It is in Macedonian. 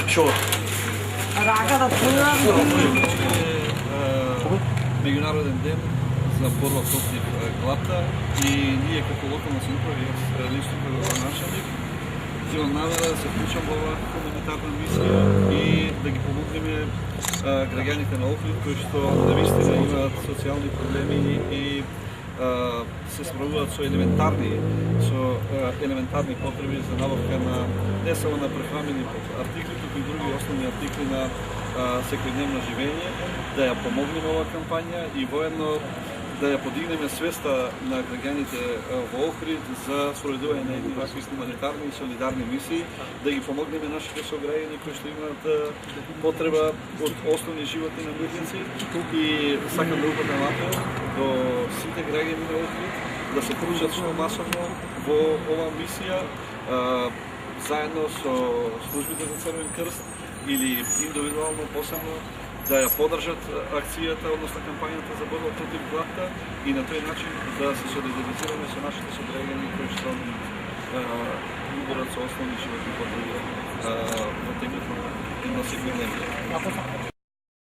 Що? Раката твоя. Меѓународен ден за борба против глата и ние како локална самоуправа, јас лично како началник, имам намера да се вклучам во оваа хуманитарна мисија и да ги помогнеме граѓаните на Охрид кои што навистина имаат социјални проблеми и се справуваат со елементарни потреби за набавка на не само на прехранени артикли, туку и други основни артикли на секојдневно живење, да ја помогнеме оваа кампања и воедно да ја подигнеме свеста на граѓаните во Охрид за спроведување на едни вакви хуманитарни и солидарни мисии, да ги помогнеме нашите сограѓани кои што имаат потреба од основни животни намирници и сакам да упатам апел до сите граѓани на Охрид да се вклучат што масовно во оваа мисија заедно со службите за Црвен крст или индивидуално посебно да ја подржат акцијата, односно кампањата за борба против глата и на тој начин да се солидаризираме со нашите сограѓани кои што умират со основни животни потреби во текот на секојдневно.